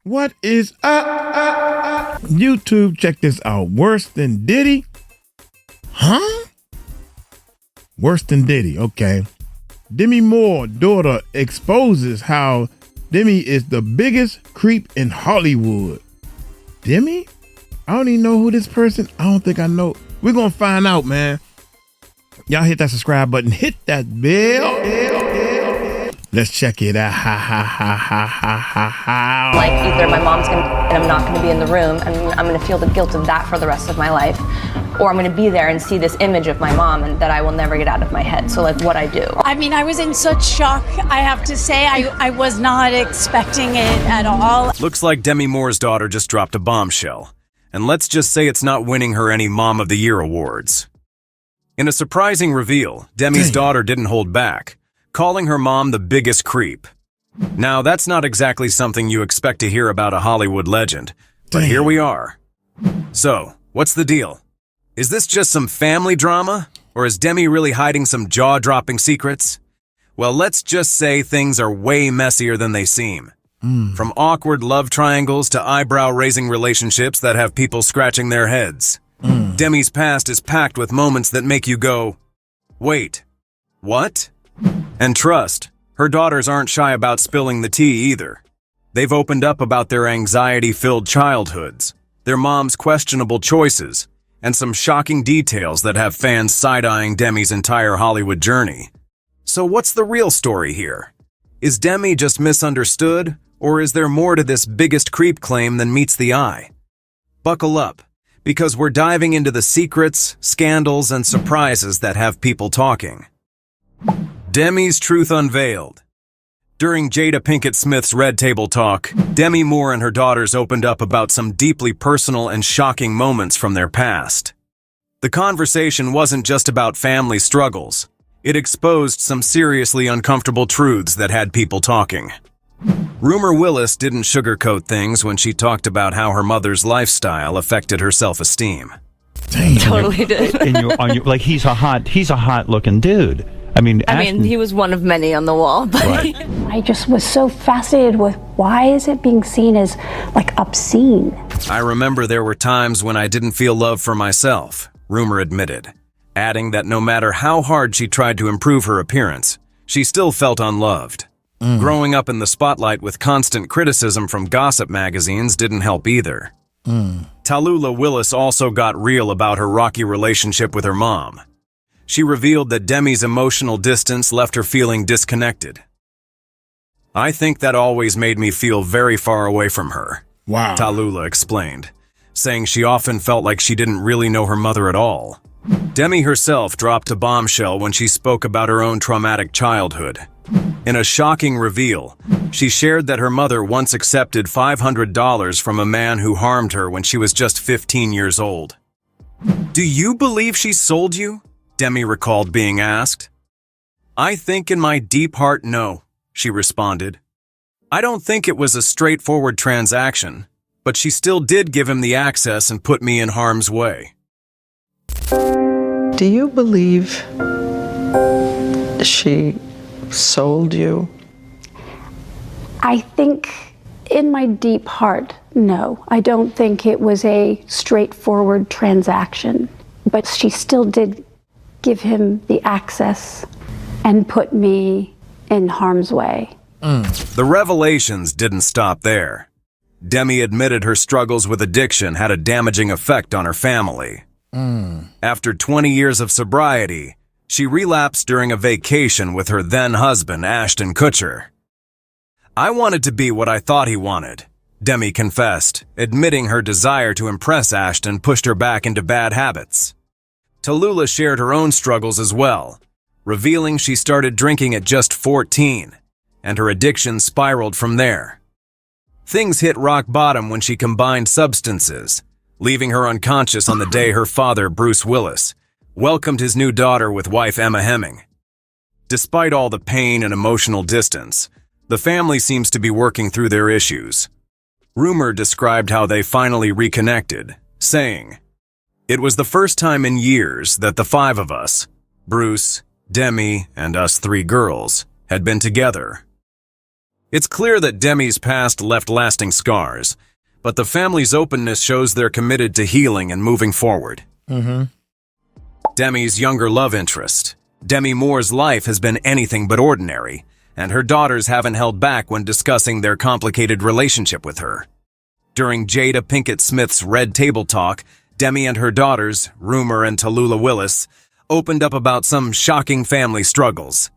What is up? YouTube, check this out. Worse than Diddy? Huh? Worse than Diddy, okay. Demi Moore's daughter exposes how Demi is the biggest creep in Hollywood. Demi? I don't even know who this person. I don't think I know. We're gonna find out, man. Y'all hit that subscribe button. Hit that bell. Let's check it out. Like either my mom's gonna and I'm not gonna be in the room and I'm gonna feel the guilt of that for the rest of my life, or I'm gonna be there and see this image of my mom and that I will never get out of my head. So like what I do. I mean, I was in such shock, I have to say. I was not expecting it at all. Looks like Demi Moore's daughter just dropped a bombshell. And let's just say it's not winning her any Mom of the Year awards. In a surprising reveal, Demi's daughter didn't hold back, calling her mom the biggest creep. Now, that's not exactly something you expect to hear about a Hollywood legend, but here we are. So, what's the deal? Is this just some family drama, or is Demi really hiding some jaw-dropping secrets? Well, let's just say things are way messier than they seem. From awkward love triangles to eyebrow-raising relationships that have people scratching their heads. Demi's past is packed with moments that make you go, wait, what? And trust, her daughters aren't shy about spilling the tea either. They've opened up about their anxiety-filled childhoods, their mom's questionable choices, and some shocking details that have fans side-eyeing Demi's entire Hollywood journey. So what's the real story here? Is Demi just misunderstood, or is there more to this biggest creep claim than meets the eye? Buckle up, because we're diving into the secrets, scandals, and surprises that have people talking. Demi's truth unveiled. During Jada Pinkett Smith's Red Table Talk, Demi Moore and her daughters opened up about some deeply personal and shocking moments from their past. The conversation wasn't just about family struggles. It exposed some seriously uncomfortable truths that had people talking. Rumor Willis didn't sugarcoat things when she talked about how her mother's lifestyle affected her self-esteem. Totally did. Like he's a hot looking dude. I mean, he was one of many on the wall, but I just was so fascinated with why is it being seen as like obscene? I remember there were times when I didn't feel love for myself, Rumor admitted, adding that no matter how hard she tried to improve her appearance, she still felt unloved. Growing up in the spotlight with constant criticism from gossip magazines didn't help either. Tallulah Willis also got real about her rocky relationship with her mom. She revealed that Demi's emotional distance left her feeling disconnected. I think that always made me feel very far away from her, Wow. Tallulah explained, saying she often felt like she didn't really know her mother at all. Demi herself dropped a bombshell when she spoke about her own traumatic childhood. In a shocking reveal, she shared that her mother once accepted $500 from a man who harmed her when she was just 15 years old. "Do you believe she sold you?" Demi recalled being asked. "I think in my deep heart, no," she responded. "I don't think it was a straightforward transaction, but she still did give him the access and put me in harm's way." Do you believe she sold you? I think in my deep heart, no. I don't think it was a straightforward transaction, but she still did give him the access and put me in harm's way. The revelations didn't stop there. Demi admitted her struggles with addiction had a damaging effect on her family. After 20 years of sobriety, she relapsed during a vacation with her then-husband, Ashton Kutcher. "I wanted to be what I thought he wanted," Demi confessed, admitting her desire to impress Ashton pushed her back into bad habits. Tallulah shared her own struggles as well, revealing she started drinking at just 14, and her addiction spiraled from there. Things hit rock bottom when she combined substances, leaving her unconscious on the day her father, Bruce Willis, welcomed his new daughter with wife Emma Hemming. Despite all the pain and emotional distance, the family seems to be working through their issues. Rumor described how they finally reconnected, saying, "It was the first time in years that the five of us, Bruce, Demi, and us three girls, had been together." It's clear that Demi's past left lasting scars, but the family's openness shows they're committed to healing and moving forward. Demi's younger love interest. Demi Moore's life has been anything but ordinary, and her daughters haven't held back when discussing their complicated relationship with her. During Jada Pinkett Smith's Red Table Talk, Demi and her daughters, Rumor and Tallulah Willis, opened up about some shocking family struggles.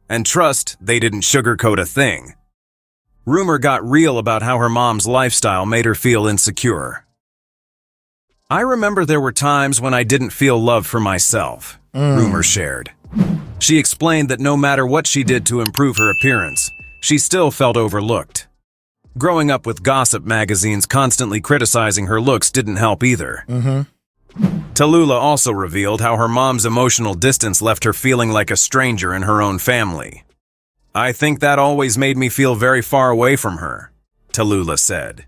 And trust, they didn't sugarcoat a thing. Rumor got real about how her mom's lifestyle made her feel insecure. I remember there were times when I didn't feel love for myself, Rumor shared. She explained that no matter what she did to improve her appearance, she still felt overlooked. Growing up with gossip magazines constantly criticizing her looks didn't help either. Tallulah also revealed how her mom's emotional distance left her feeling like a stranger in her own family. I think that always made me feel very far away from her, Tallulah said.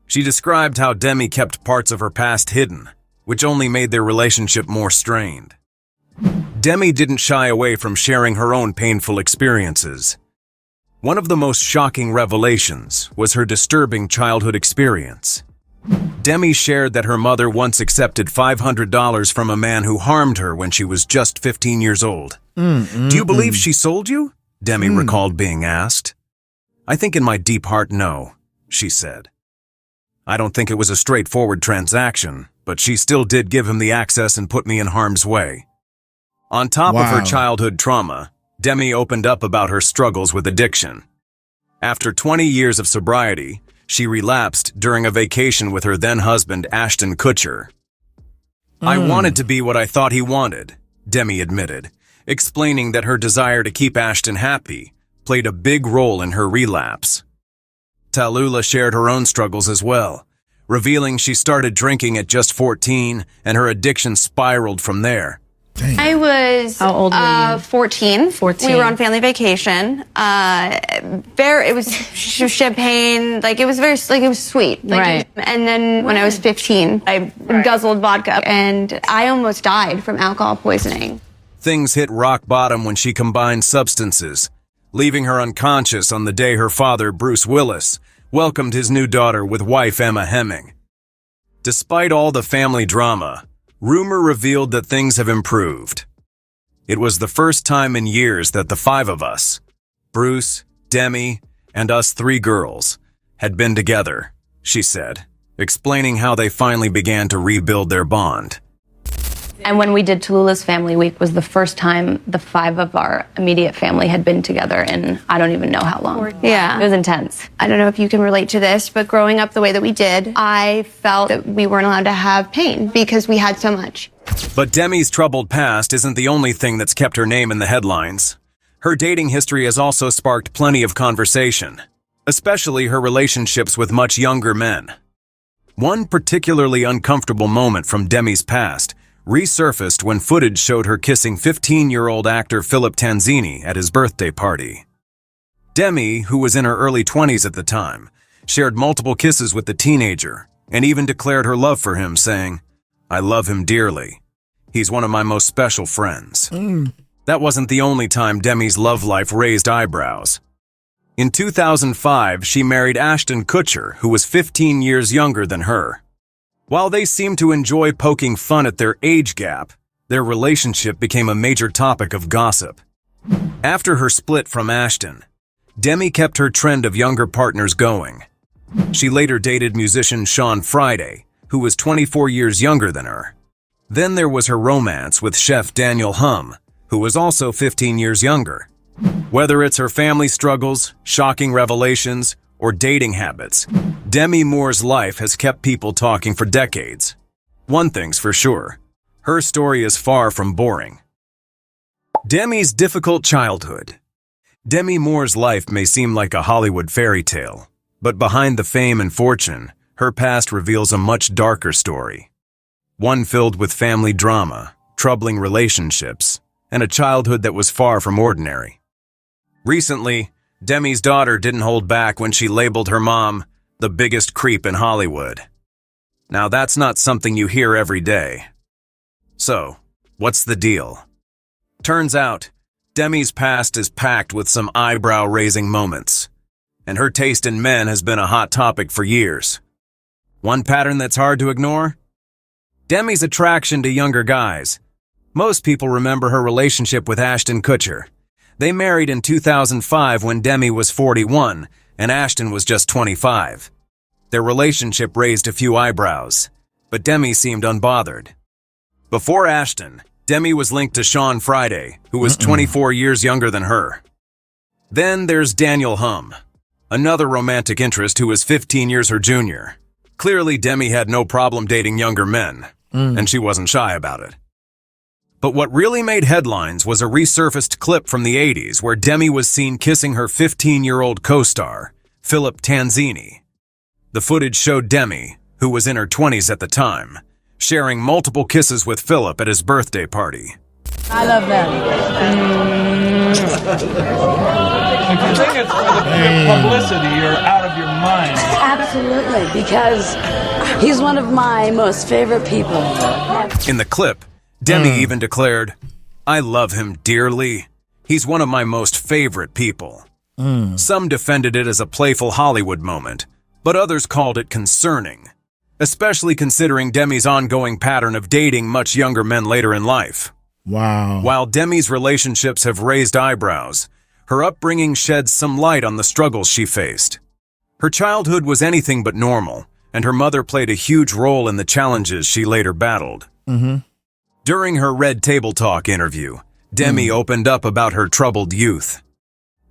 She described how Demi kept parts of her past hidden, which only made their relationship more strained. Demi didn't shy away from sharing her own painful experiences. One of the most shocking revelations was her disturbing childhood experience. Demi shared that her mother once accepted $500 from a man who harmed her when she was just 15 years old. Do you believe she sold you? Demi recalled being asked. I think in my deep heart, no, she said. I don't think it was a straightforward transaction, but she still did give him the access and put me in harm's way. On top of her childhood trauma, Demi opened up about her struggles with addiction. After 20 years of sobriety, she relapsed during a vacation with her then-husband Ashton Kutcher. I wanted to be what I thought he wanted, Demi admitted, explaining that her desire to keep Ashton happy played a big role in her relapse. Tallulah shared her own struggles as well, revealing she started drinking at just 14 and her addiction spiraled from there. Dang. I was How old were you? 14. 14. We were on family vacation. It was champagne. Like it was it was sweet. Right. And then when I was 15, I guzzled vodka and I almost died from alcohol poisoning. Things hit rock bottom when she combined substances, leaving her unconscious on the day her father, Bruce Willis, welcomed his new daughter with wife Emma Hemming. Despite all the family drama, Rumor revealed that things have improved. It was the first time in years that the five of us, Bruce, Demi, and us three girls, had been together, she said, explaining how they finally began to rebuild their bond. And when we did Tallulah's Family Week was the first time the five of our immediate family had been together in I don't even know how long. Yeah. It was intense. I don't know if you can relate to this, but growing up the way that we did, I felt that we weren't allowed to have pain because we had so much. But Demi's troubled past isn't the only thing that's kept her name in the headlines. Her dating history has also sparked plenty of conversation, especially her relationships with much younger men. One particularly uncomfortable moment from Demi's past resurfaced when footage showed her kissing 15-year-old actor Philip Tanzini at his birthday party. Demi, who was in her early 20s at the time, shared multiple kisses with the teenager and even declared her love for him, saying, "I love him dearly. He's one of my most special friends." That wasn't the only time Demi's love life raised eyebrows. In 2005, she married Ashton Kutcher, who was 15 years younger than her. While they seemed to enjoy poking fun at their age gap, their relationship became a major topic of gossip. After her split from Ashton, Demi kept her trend of younger partners going. She later dated musician Sean Friday, who was 24 years younger than her. Then there was her romance with chef Daniel Hum, who was also 15 years younger. Whether it's her family struggles, shocking revelations, or dating habits, Demi Moore's life has kept people talking for decades. One thing's for sure, her story is far from boring. Demi's difficult childhood. Demi Moore's life may seem like a Hollywood fairy tale, but behind the fame and fortune, her past reveals a much darker story. One filled with family drama, troubling relationships, and a childhood that was far from ordinary. Recently, Demi's daughter didn't hold back when she labeled her mom the biggest creep in Hollywood. Now that's not something you hear every day. So, what's the deal? Turns out, Demi's past is packed with some eyebrow-raising moments. and her taste in men has been a hot topic for years. One pattern that's hard to ignore? Demi's attraction to younger guys. Most people remember her relationship with Ashton Kutcher. They married in 2005 when Demi was 41 and Ashton was just 25. Their relationship raised a few eyebrows, but Demi seemed unbothered. Before Ashton, Demi was linked to Sean Friday, who was 24 years younger than her. Then there's Daniel Hum, another romantic interest who was 15 years her junior. Clearly, Demi had no problem dating younger men, and she wasn't shy about it. But what really made headlines was a resurfaced clip from the 80s where Demi was seen kissing her 15-year-old co-star, Philip Tanzini. The footage showed Demi, who was in her 20s at the time, sharing multiple kisses with Philip at his birthday party. I love them. If you think it's for the publicity, you're out of your mind. Absolutely, because he's one of my most favorite people. In the clip, Demi even declared, "I love him dearly. He's one of my most favorite people." Some defended it as a playful Hollywood moment, but others called it concerning, especially considering Demi's ongoing pattern of dating much younger men later in life. Wow. While Demi's relationships have raised eyebrows, her upbringing sheds some light on the struggles she faced. Her childhood was anything but normal, and her mother played a huge role in the challenges she later battled. During her Red Table Talk interview, Demi opened up about her troubled youth.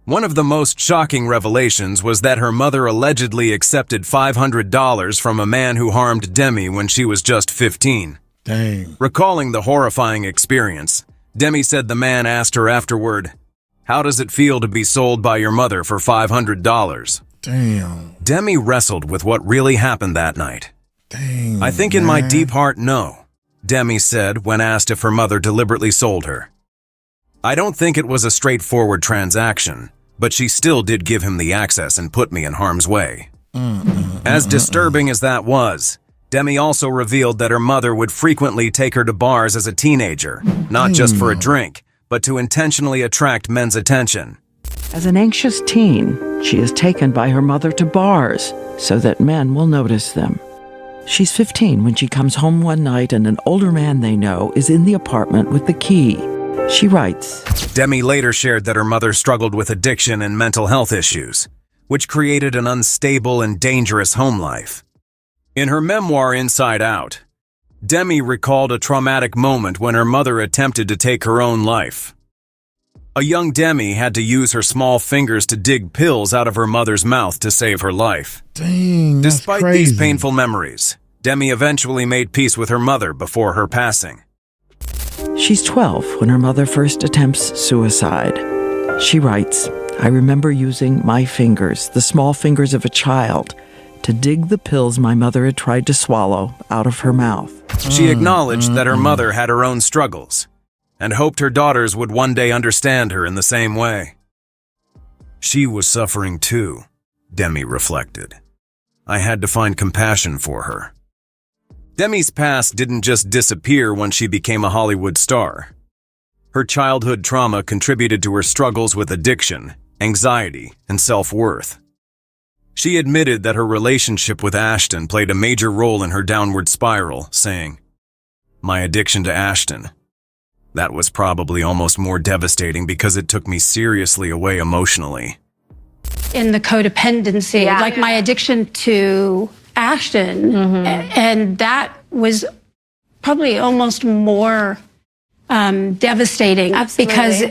One of the most shocking revelations was that her mother allegedly accepted $500 from a man who harmed Demi when she was just 15. Dang. Recalling the horrifying experience, Demi said the man asked her afterward, "How does it feel to be sold by your mother for $500? Damn. Demi wrestled with what really happened that night. Dang. "I think in my deep heart, no," Demi said when asked if her mother deliberately sold her. "I don't think it was a straightforward transaction, but she still did give him the access and put me in harm's way." As disturbing as that was, Demi also revealed that her mother would frequently take her to bars as a teenager, not just for a drink, but to intentionally attract men's attention. As an anxious teen, she is taken by her mother to bars so that men will notice them. She's 15 when she comes home one night and an older man they know is in the apartment with the key. She writes, Demi later shared that her mother struggled with addiction and mental health issues, which created an unstable and dangerous home life. In her memoir Inside Out, Demi recalled a traumatic moment when her mother attempted to take her own life. A young Demi had to use her small fingers to dig pills out of her mother's mouth to save her life. Dang, that's Despite crazy. these painful memories, Demi eventually made peace with her mother before her passing. she's 12 when her mother first attempts suicide. She writes, I remember using my fingers, the small fingers of a child, to dig the pills my mother had tried to swallow out of her mouth. She acknowledged that her mother had her own struggles and hoped her daughters would one day understand her in the same way. She was suffering too, Demi reflected. I had to find compassion for her. Demi's past didn't just disappear when she became a Hollywood star. Her childhood trauma contributed to her struggles with addiction, anxiety, and self-worth. She admitted that her relationship with Ashton played a major role in her downward spiral, saying, "My addiction to Ashton. That was probably almost more devastating because it took me seriously away emotionally." In the codependency, like my addiction to Ashton, and that was probably almost more devastating because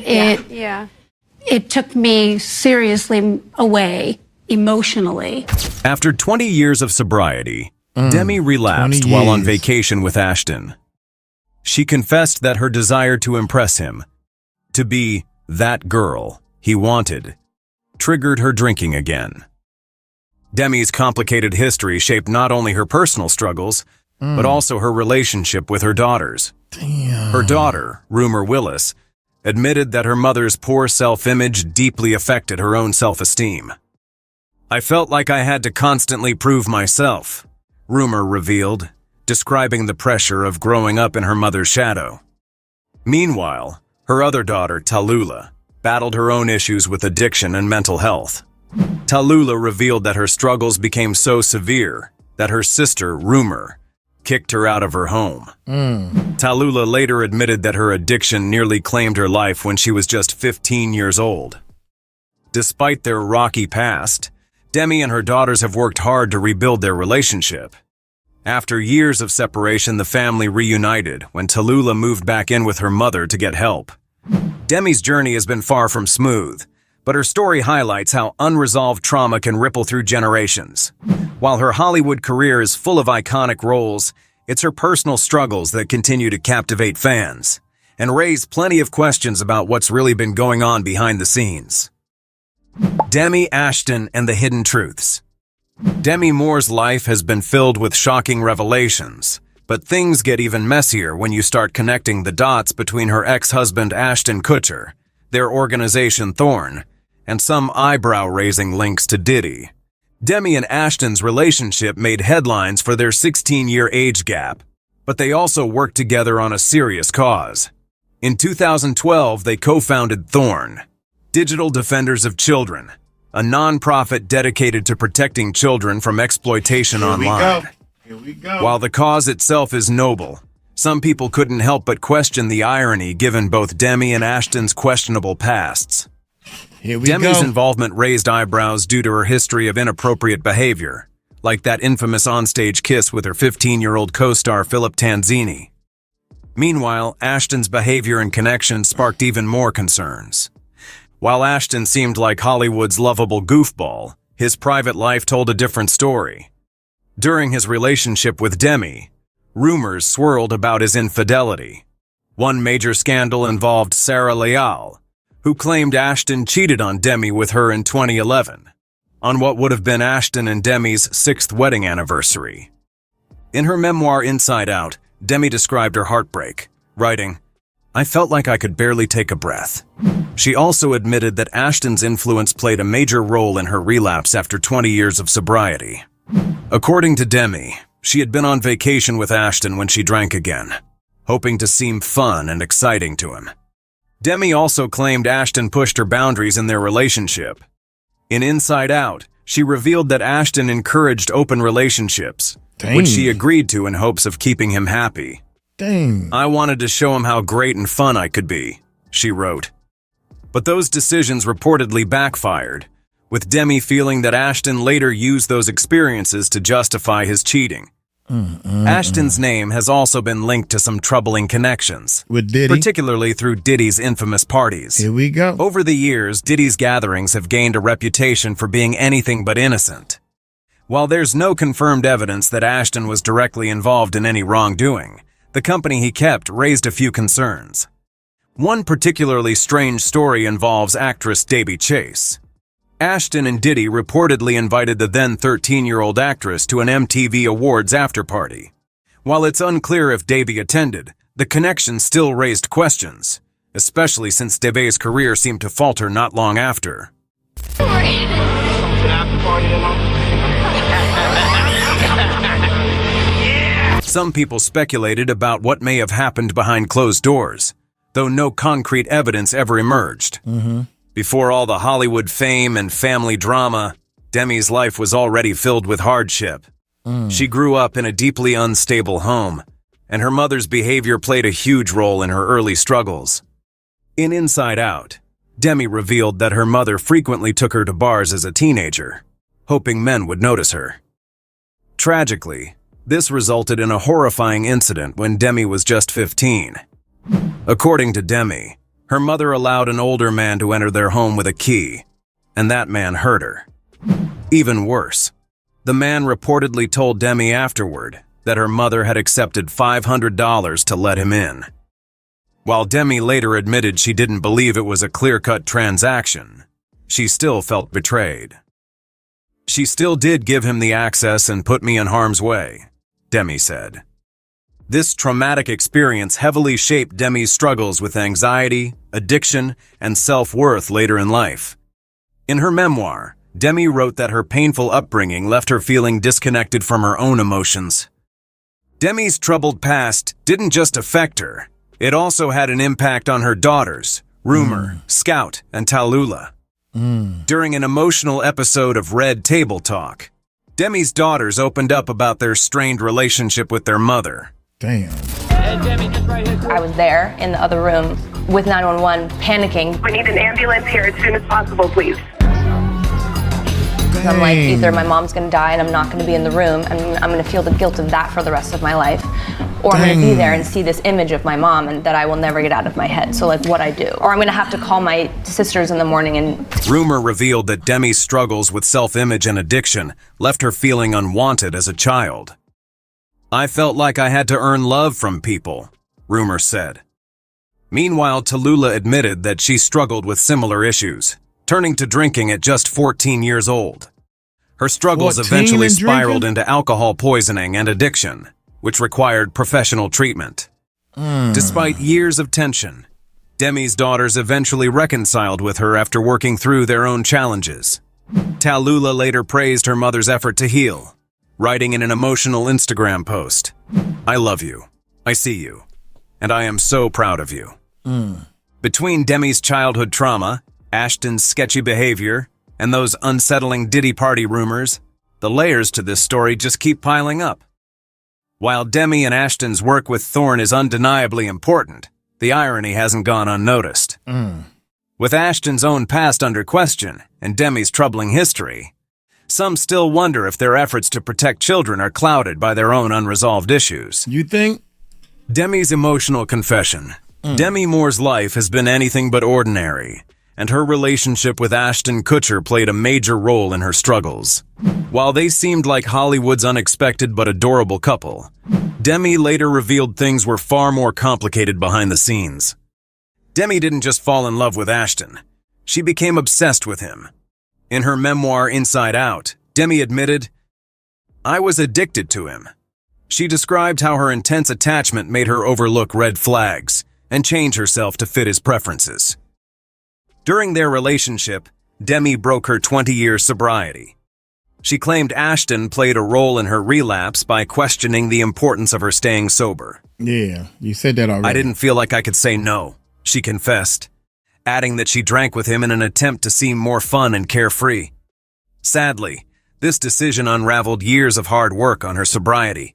it took me seriously away emotionally. After 20 years of sobriety, Demi relapsed while on vacation with Ashton. She confessed that her desire to impress him, to be that girl he wanted, triggered her drinking again. Demi's complicated history shaped not only her personal struggles, but also her relationship with her daughters. Damn. Her daughter, Rumor Willis, admitted that her mother's poor self-image deeply affected her own self-esteem. I felt like I had to constantly prove myself, Rumor revealed, describing the pressure of growing up in her mother's shadow. Meanwhile, her other daughter, Tallulah, battled her own issues with addiction and mental health. Tallulah revealed that her struggles became so severe that her sister, Rumor, kicked her out of her home. Tallulah later admitted that her addiction nearly claimed her life when she was just 15 years old. Despite their rocky past, Demi and her daughters have worked hard to rebuild their relationship. After years of separation, the family reunited when Tallulah moved back in with her mother to get help. Demi's journey has been far from smooth, but her story highlights how unresolved trauma can ripple through generations. While her Hollywood career is full of iconic roles, it's her personal struggles that continue to captivate fans and raise plenty of questions about what's really been going on behind the scenes. Demi, Ashton, and the Hidden Truths. Demi Moore's life has been filled with shocking revelations, but things get even messier when you start connecting the dots between her ex-husband Ashton Kutcher, their organization Thorn, and some eyebrow-raising links to Diddy. Demi and Ashton's relationship made headlines for their 16-year age gap, but they also worked together on a serious cause. In 2012, they co-founded Thorn, Digital Defenders of Children, a non-profit dedicated to protecting children from exploitation online. Here we go. While the cause itself is noble, some people couldn't help but question the irony given both Demi and Ashton's questionable pasts. Here we Demi's go. involvement raised eyebrows due to her history of inappropriate behavior, like that infamous onstage kiss with her 15-year-old co-star Philip Tanzini. Meanwhile, Ashton's behavior and connection sparked even more concerns. While Ashton seemed like Hollywood's lovable goofball, his private life told a different story. During his relationship with Demi, rumors swirled about his infidelity. One major scandal involved Sarah Leal, who claimed Ashton cheated on Demi with her in 2011, on what would have been Ashton and Demi's 6th wedding anniversary. In her memoir Inside Out, Demi described her heartbreak, writing, "I felt like I could barely take a breath." She also admitted that Ashton's influence played a major role in her relapse after 20 years of sobriety. According to Demi, she had been on vacation with Ashton when she drank again, hoping to seem fun and exciting to him. Demi also claimed Ashton pushed her boundaries in their relationship. In Inside Out, she revealed that Ashton encouraged open relationships, which she agreed to in hopes of keeping him happy. Dang. "I wanted to show him how great and fun I could be," she wrote. But those decisions reportedly backfired, with Demi feeling that Ashton later used those experiences to justify his cheating. Ashton's name has also been linked to some troubling connections, With Diddy. particularly through Diddy's infamous parties. Here we go. Over the years, Diddy's gatherings have gained a reputation for being anything but innocent. While there's no confirmed evidence that Ashton was directly involved in any wrongdoing, the company he kept raised a few concerns. One particularly strange story involves actress Demi Chase. Ashton and Diddy reportedly invited the then 13-year-old actress to an MTV Awards after-party. While it's unclear if Demi attended, the connection still raised questions, especially since Demi's career seemed to falter not long after. Some people speculated about what may have happened behind closed doors, though no concrete evidence ever emerged. Before all the Hollywood fame and family drama, Demi's life was already filled with hardship. She grew up in a deeply unstable home, and her mother's behavior played a huge role in her early struggles. In Inside Out, Demi revealed that her mother frequently took her to bars as a teenager, hoping men would notice her. Tragically, this resulted in a horrifying incident when Demi was just 15. According to Demi, her mother allowed an older man to enter their home with a key, and that man hurt her. Even worse, the man reportedly told Demi afterward that her mother had accepted $500 to let him in. While Demi later admitted she didn't believe it was a clear-cut transaction, she still felt betrayed. "She still did give him the access and put me in harm's way," Demi said. This traumatic experience heavily shaped Demi's struggles with anxiety, addiction, and self-worth later in life. In her memoir, Demi wrote that her painful upbringing left her feeling disconnected from her own emotions. Demi's troubled past didn't just affect her, it also had an impact on her daughters, Rumor, Scout, and Tallulah. During an emotional episode of Red Table Talk, Demi's daughters opened up about their strained relationship with their mother. Damn. I was there in the other room with 911 panicking. We need an ambulance here as soon as possible, please. I'm like, either my mom's gonna die and I'm not gonna be in the room and I'm gonna feel the guilt of that for the rest of my life, or I'm gonna be there and see this image of my mom and that I will never get out of my head. So like what I do, or I'm gonna have to call my sisters in the morning and... Rumor revealed that Demi's struggles with self-image and addiction left her feeling unwanted as a child. I felt like I had to earn love from people, Rumor said. Meanwhile, Tallulah admitted that she struggled with similar issues, turning to drinking at just 14 years old. Her struggles eventually spiraled into alcohol poisoning and addiction, which required professional treatment. Despite years of tension, Demi's daughters eventually reconciled with her after working through their own challenges. Tallulah later praised her mother's effort to heal, writing in an emotional Instagram post, "I love you, I see you, and I am so proud of you." Between Demi's childhood trauma, Ashton's sketchy behavior, and those unsettling Diddy party rumors, the layers to this story just keep piling up. While Demi and Ashton's work with Thorne is undeniably important, the irony hasn't gone unnoticed. With Ashton's own past under question and Demi's troubling history, some still wonder if their efforts to protect children are clouded by their own unresolved issues. You think? Demi's emotional confession. Demi Moore's life has been anything but ordinary, and her relationship with Ashton Kutcher played a major role in her struggles. While they seemed like Hollywood's unexpected but adorable couple, Demi later revealed things were far more complicated behind the scenes. Demi didn't just fall in love with Ashton, she became obsessed with him. In her memoir Inside Out, Demi admitted, "I was addicted to him." She described how her intense attachment made her overlook red flags and change herself to fit his preferences. During their relationship, Demi broke her 20-year sobriety. She claimed Ashton played a role in her relapse by questioning the importance of her staying sober. Yeah, you said that already. "I didn't feel like I could say no," she confessed, adding that she drank with him in an attempt to seem more fun and carefree. Sadly, this decision unraveled years of hard work on her sobriety.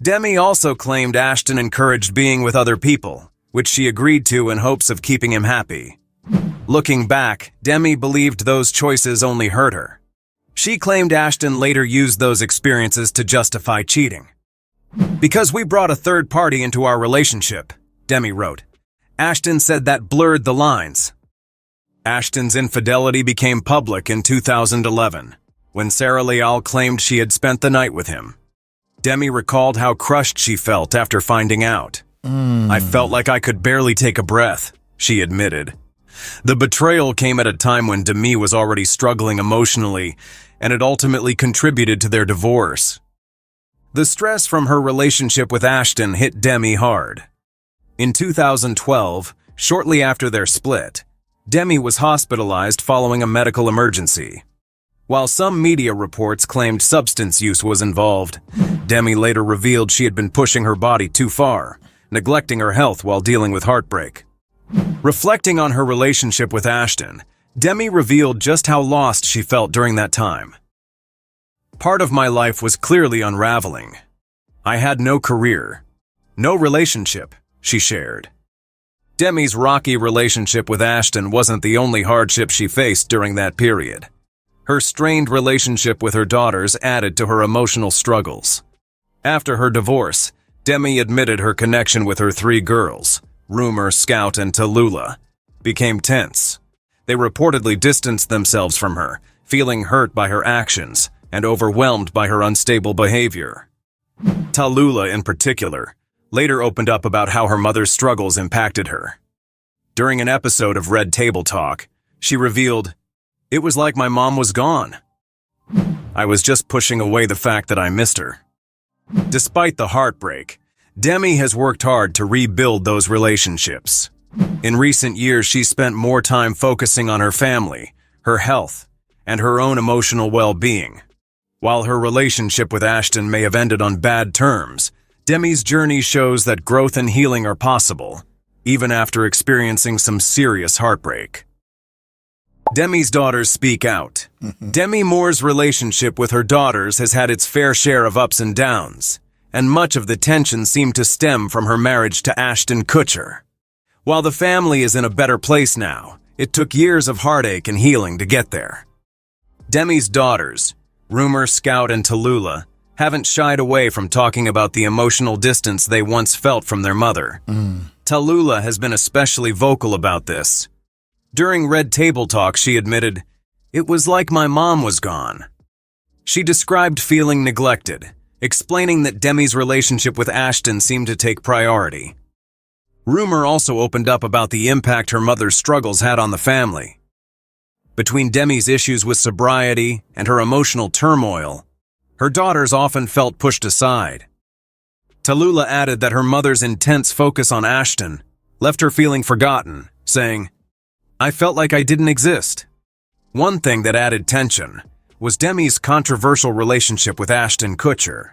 Demi also claimed Ashton encouraged being with other people, which she agreed to in hopes of keeping him happy. Looking back, Demi believed those choices only hurt her. She claimed Ashton later used those experiences to justify cheating. "Because we brought a third party into our relationship," Demi wrote. "Ashton said that blurred the lines." Ashton's infidelity became public in 2011, when Sarah Leal claimed she had spent the night with him. Demi recalled how crushed she felt after finding out. "I felt like I could barely take a breath," she admitted. The betrayal came at a time when Demi was already struggling emotionally, and it ultimately contributed to their divorce. The stress from her relationship with Ashton hit Demi hard. In 2012, shortly after their split, Demi was hospitalized following a medical emergency. While some media reports claimed substance use was involved, Demi later revealed she had been pushing her body too far, neglecting her health while dealing with heartbreak. Reflecting on her relationship with Ashton, Demi revealed just how lost she felt during that time. "Part of my life was clearly unraveling. I had no career, no relationship," she shared. Demi's rocky relationship with Ashton wasn't the only hardship she faced during that period. Her strained relationship with her daughters added to her emotional struggles. After her divorce, Demi admitted her connection with her three girls, Rumor, Scout, and Tallulah, became tense. They reportedly distanced themselves from her, feeling hurt by her actions and overwhelmed by her unstable behavior. Tallulah, in particular, later opened up about how her mother's struggles impacted her. During an episode of Red Table Talk, she revealed, "It was like my mom was gone. I was just pushing away the fact that I missed her." Despite the heartbreak, Demi has worked hard to rebuild those relationships. In recent years, she spent more time focusing on her family, her health, and her own emotional well-being. While her relationship with Ashton may have ended on bad terms, Demi's journey shows that growth and healing are possible, even after experiencing some serious heartbreak. Demi's daughters speak out. Demi Moore's relationship with her daughters has had its fair share of ups and downs, and much of the tension seemed to stem from her marriage to Ashton Kutcher. While the family is in a better place now, it took years of heartache and healing to get there. Demi's daughters, Rumor, Scout, and Tallulah, haven't shied away from talking about the emotional distance they once felt from their mother. Tallulah has been especially vocal about this. During Red Table Talk, she admitted, "It was like my mom was gone." She described feeling neglected, explaining that Demi's relationship with Ashton seemed to take priority. Rumor also opened up about the impact her mother's struggles had on the family. Between Demi's issues with sobriety and her emotional turmoil, her daughters often felt pushed aside. Tallulah added that her mother's intense focus on Ashton left her feeling forgotten, saying, "I felt like I didn't exist." One thing that added tension was Demi's controversial relationship with Ashton Kutcher.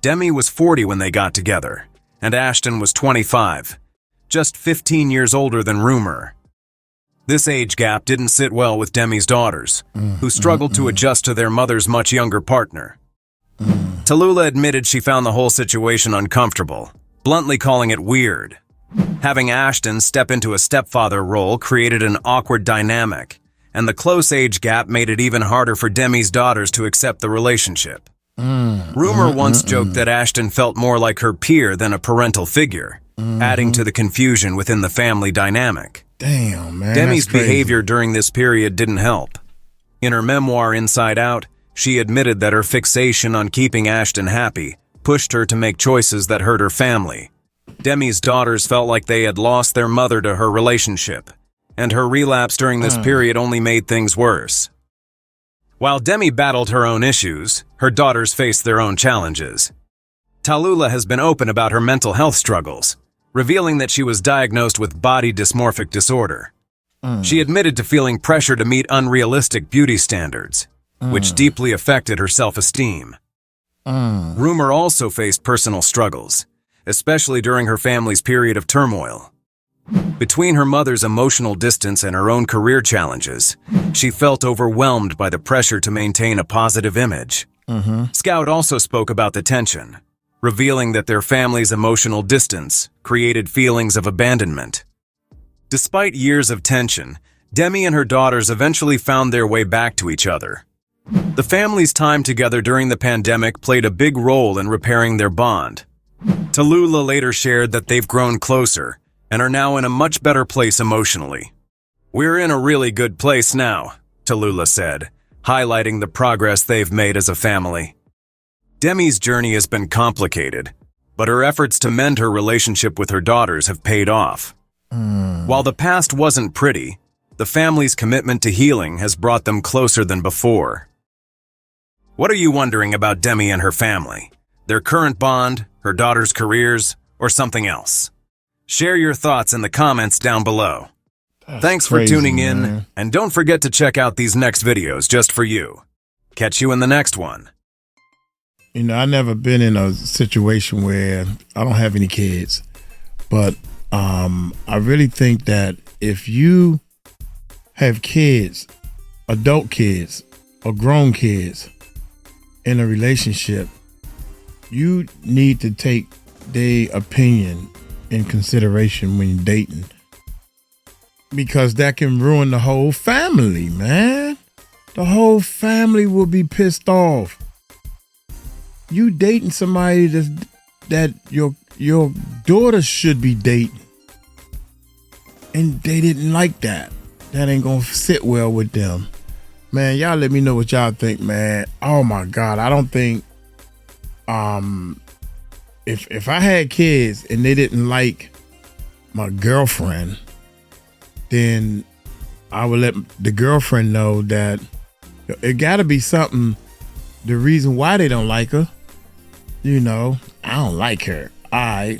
Demi was 40 when they got together, and Ashton was 25, just 15 years older than Rumor. This age gap didn't sit well with Demi's daughters, who struggled to adjust to their mother's much younger partner. Tallulah admitted she found the whole situation uncomfortable, bluntly calling it weird. Having Ashton step into a stepfather role created an awkward dynamic, and the close age gap made it even harder for Demi's daughters to accept the relationship. Rumor once joked that Ashton felt more like her peer than a parental figure, adding to the confusion within the family dynamic. Damn, man. Demi's behavior during this period didn't help. In her memoir, Inside Out, she admitted that her fixation on keeping Ashton happy pushed her to make choices that hurt her family. Demi's daughters felt like they had lost their mother to her relationship, and her relapse during this period only made things worse. While Demi battled her own issues, her daughters faced their own challenges. Tallulah has been open about her mental health struggles, revealing that she was diagnosed with body dysmorphic disorder. She admitted to feeling pressure to meet unrealistic beauty standards, which deeply affected her self-esteem. Rumor also faced personal struggles, especially during her family's period of turmoil. Between her mother's emotional distance and her own career challenges, she felt overwhelmed by the pressure to maintain a positive image. Scout also spoke about the tension, revealing that their family's emotional distance created feelings of abandonment. Despite years of tension, Demi and her daughters eventually found their way back to each other. The family's time together during the pandemic played a big role in repairing their bond. Tallulah later shared that they've grown closer and are now in a much better place emotionally. "We're in a really good place now," Tallulah said, highlighting the progress they've made as a family. Demi's journey has been complicated, but her efforts to mend her relationship with her daughters have paid off. While the past wasn't pretty, the family's commitment to healing has brought them closer than before. What are you wondering about Demi and her family? Their current bond, her daughters' careers, or something else? Share your thoughts in the comments down below. Thanks for tuning in, and don't forget to check out these next videos just for you. Catch you in the next one. You know, I've never been in a situation where I don't have any kids, but I really think that if you have kids, adult kids or grown kids in a relationship, you need to take their opinion in consideration when you're dating, because that can ruin the whole family, man. The whole family will be pissed off. You dating somebody that your daughter should be dating, and they didn't like that. That ain't gonna sit well with them. Man, y'all let me know what y'all think, man. Oh my God, I don't think if I had kids and they didn't like my girlfriend, then I would let the girlfriend know that it gotta be something, the reason why they don't like her. You know, I don't like her. All right.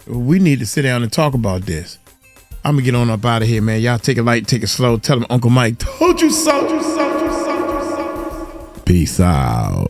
We need to sit down and talk about this. I'm gonna get on up out of here, man. Y'all take it light, take it slow. Tell them Uncle Mike told you so. Peace out.